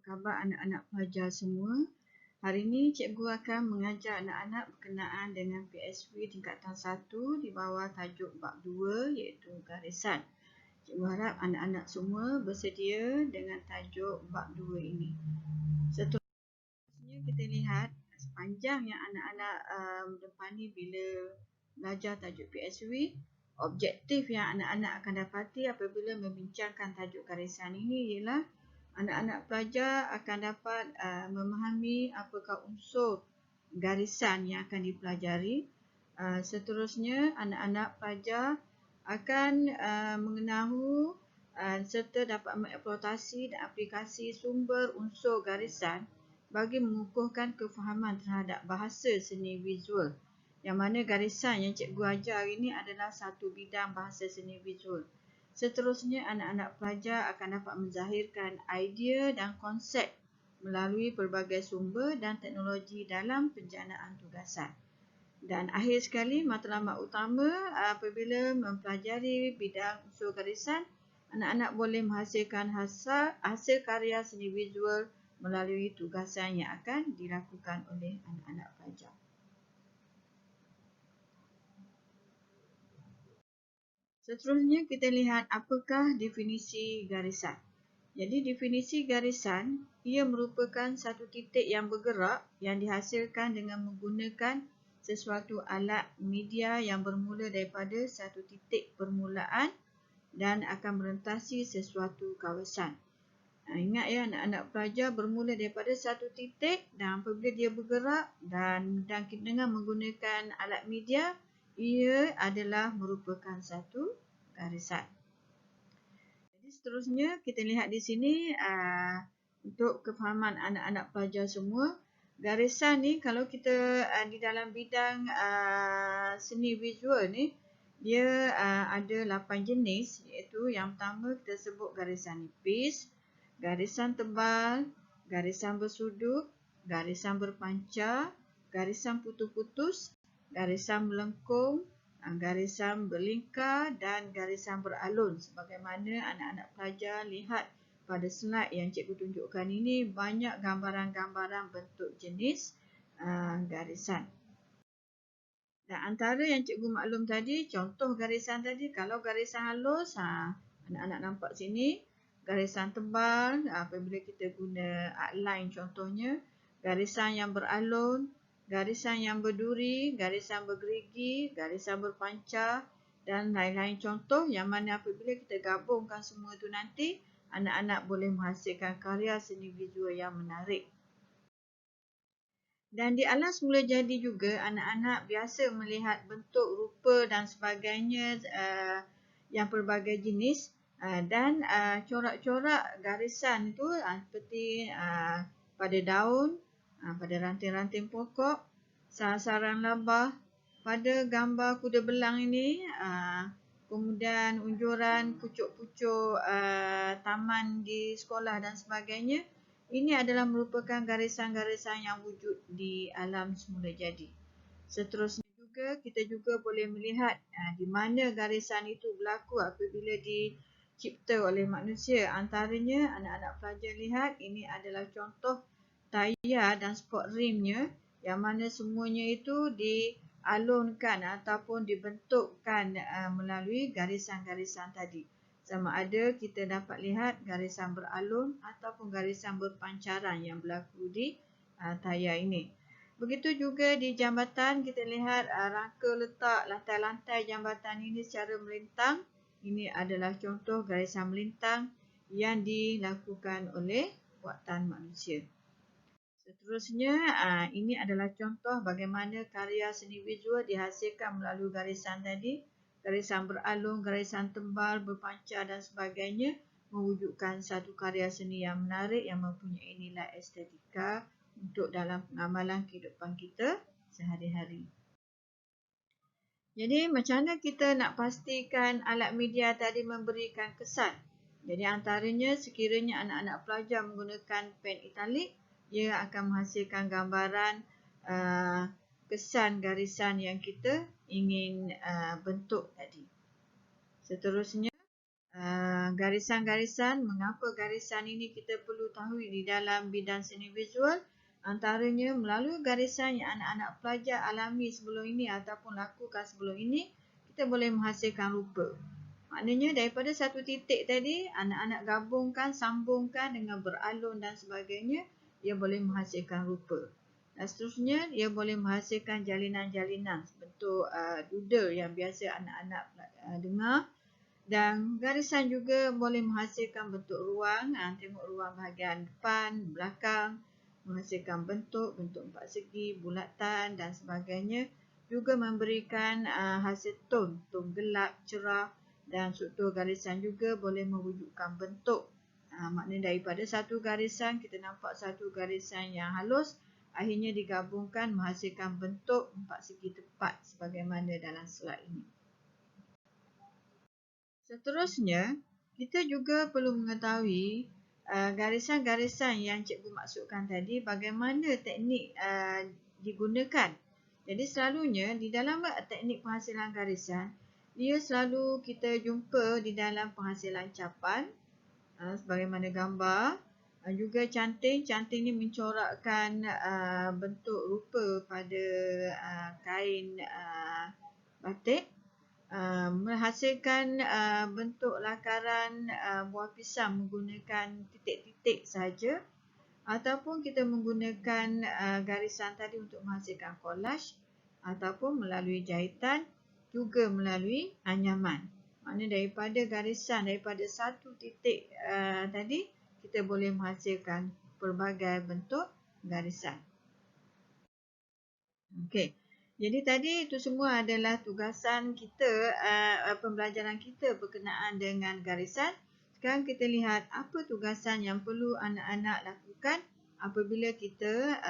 khabar anak-anak pelajar semua? Hari ini cikgu akan mengajar anak-anak berkenaan dengan PSV tingkatan 1 di bawah tajuk bab 2 iaitu garisan. Cikgu harap anak-anak semua bersedia dengan tajuk bab 2 ini. Seterusnya kita lihat sepanjang yang anak-anak depani bila belajar tajuk PSV, objektif yang anak-anak akan dapati apabila membincangkan tajuk garisan ini ialah anak-anak pelajar akan dapat memahami apakah unsur garisan yang akan dipelajari. Seterusnya, anak-anak pelajar akan mengenali serta dapat mengeksploitasi dan aplikasi sumber unsur garisan bagi mengukuhkan kefahaman terhadap bahasa seni visual. Yang mana garisan yang cikgu ajar ini adalah satu bidang bahasa seni visual. Seterusnya, anak-anak pelajar akan dapat menzahirkan idea dan konsep melalui pelbagai sumber dan teknologi dalam penjanaan tugasan. Dan akhir sekali, matlamat utama apabila mempelajari bidang unsur garisan, anak-anak boleh menghasilkan hasil karya seni visual melalui tugasan yang akan dilakukan oleh anak-anak pelajar. Seterusnya kita lihat apakah definisi garisan. Jadi definisi garisan, ia merupakan satu titik yang bergerak yang dihasilkan dengan menggunakan sesuatu alat media yang bermula daripada satu titik permulaan dan akan merentasi sesuatu kawasan. Ingat ya, anak-anak pelajar bermula daripada satu titik dan apabila dia bergerak dan dengan menggunakan alat media, ia adalah merupakan satu garisan. Jadi seterusnya kita lihat di sini untuk kefahaman anak-anak pelajar semua, garisan ni kalau kita di dalam bidang seni visual ni, dia ada 8 jenis, iaitu yang pertama kita sebut garisan nipis, garisan tebal, garisan bersudut, garisan berpancar, garisan putus-putus, garisan melengkung, garisan berlingkar dan garisan beralun. Sebagaimana anak-anak pelajar lihat pada slide yang cikgu tunjukkan ini, banyak gambaran-gambaran bentuk jenis garisan. Dan antara yang cikgu maklum tadi, contoh garisan tadi, kalau garisan halus, anak-anak nampak sini, garisan tebal, apabila kita guna outline contohnya, garisan yang beralun, garisan yang berduri, garisan bergerigi, garisan berpancar dan lain-lain contoh yang mana apabila kita gabungkan semua itu nanti, anak-anak boleh menghasilkan karya seni visual yang menarik. Dan di alam semula jadi juga, anak-anak biasa melihat bentuk, rupa dan sebagainya yang pelbagai jenis dan corak-corak garisan itu seperti pada daun, pada ranting-ranting pokok, sarang-sarang labah, pada gambar kuda belang ini, kemudian unjuran pucuk-pucuk taman di sekolah dan sebagainya. Ini adalah merupakan garisan-garisan yang wujud di alam semula jadi. Seterusnya juga, kita juga boleh melihat di mana garisan itu berlaku apabila dicipta oleh manusia. Antaranya, anak-anak pelajar lihat ini adalah contoh tayar dan sport rimnya yang mana semuanya itu dialunkan ataupun dibentukkan melalui garisan-garisan tadi. Sama ada kita dapat lihat garisan beralun ataupun garisan berpancaran yang berlaku di tayar ini. Begitu juga di jambatan, kita lihat rangka letak lantai-lantai jambatan ini secara melintang. Ini adalah contoh garisan melintang yang dilakukan oleh buatan manusia. Seterusnya, ini adalah contoh bagaimana karya seni visual dihasilkan melalui garisan tadi. Garisan beralun, garisan tebal, berpancar dan sebagainya mewujudkan satu karya seni yang menarik yang mempunyai nilai estetika untuk dalam pengamalan kehidupan kita sehari-hari. Jadi macam mana kita nak pastikan alat media tadi memberikan kesan? Jadi antaranya sekiranya anak-anak pelajar menggunakan pen italik, ia akan menghasilkan gambaran kesan garisan yang kita ingin bentuk tadi. Seterusnya, garisan-garisan. Mengapa garisan ini kita perlu tahu di dalam bidang seni visual? Antaranya melalui garisan yang anak-anak pelajar alami sebelum ini ataupun lakukan sebelum ini, kita boleh menghasilkan rupa. Maknanya daripada satu titik tadi, anak-anak gabungkan, sambungkan dengan beralun dan sebagainya, ia boleh menghasilkan rupa. Dan seterusnya, ia boleh menghasilkan jalinan-jalinan bentuk doodle yang biasa anak-anak dengar. Dan garisan juga boleh menghasilkan bentuk ruang. Tengok ruang bahagian depan, belakang, menghasilkan bentuk empat segi, bulatan dan sebagainya. Juga memberikan hasil tone gelap, cerah, dan struktur garisan juga boleh mewujudkan bentuk. Maknanya daripada satu garisan, kita nampak satu garisan yang halus, akhirnya digabungkan menghasilkan bentuk empat segi tepat sebagaimana dalam slide ini. Seterusnya, kita juga perlu mengetahui garisan-garisan yang cikgu maksudkan tadi, bagaimana teknik digunakan. Jadi selalunya di dalam teknik penghasilan garisan, ia selalu kita jumpa di dalam penghasilan capan, sebagaimana gambar. Juga canting ni mencorakkan bentuk rupa pada kain batik. Menghasilkan bentuk lakaran buah pisang menggunakan titik-titik saja, ataupun kita menggunakan garisan tadi untuk menghasilkan collage, ataupun melalui jahitan, juga melalui anyaman. Maknanya daripada garisan, daripada satu titik tadi, kita boleh menghasilkan pelbagai bentuk garisan. Okey. Jadi tadi itu semua adalah tugasan kita, pembelajaran kita berkenaan dengan garisan. Sekarang kita lihat apa tugasan yang perlu anak-anak lakukan apabila kita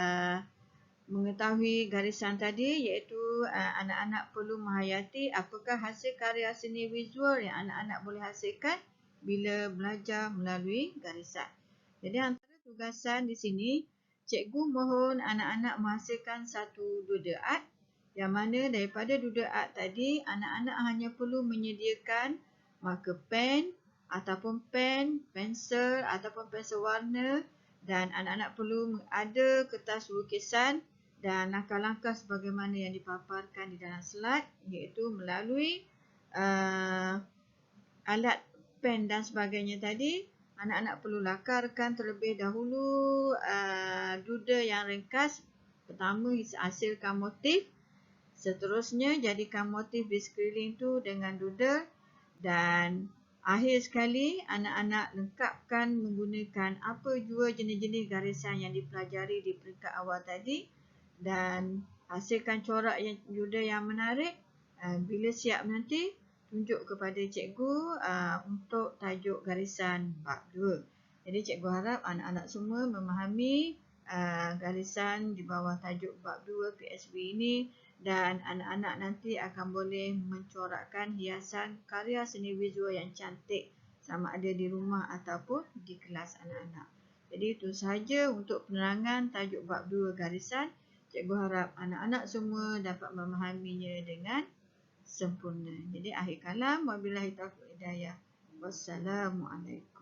mengetahui garisan tadi, iaitu anak-anak perlu menghayati apakah hasil karya seni visual yang anak-anak boleh hasilkan bila belajar melalui garisan. Jadi antara tugasan di sini, cikgu mohon anak-anak menghasilkan satu doodle art, yang mana daripada doodle art tadi, anak-anak hanya perlu menyediakan marker pen ataupun pen, pensel ataupun pensel warna, dan anak-anak perlu ada kertas lukisan dan langkah-langkah sebagaimana yang dipaparkan di dalam slide, iaitu melalui alat pen dan sebagainya tadi. Anak-anak perlu lakarkan terlebih dahulu doodle yang ringkas. Pertama, hasilkan motif. Seterusnya, jadikan motif di sekeliling tu dengan doodle. Dan akhir sekali, anak-anak lengkapkan menggunakan apa jua jenis-jenis garisan yang dipelajari di peringkat awal tadi. Dan hasilkan corak doodle yang menarik. Bila siap nanti, tunjuk kepada cikgu untuk tajuk garisan bab 2. Jadi cikgu harap anak-anak semua memahami garisan di bawah tajuk bab 2 PSB ini, dan anak-anak nanti akan boleh mencorakkan hiasan karya seni visual yang cantik sama ada di rumah ataupun di kelas anak-anak. Jadi itu sahaja untuk penerangan tajuk bab 2 garisan. Cikgu harap anak-anak semua dapat memahaminya dengan sempurna. Jadi akhir kalam, wabillahi taufiq hidayah. Wassalamualaikum.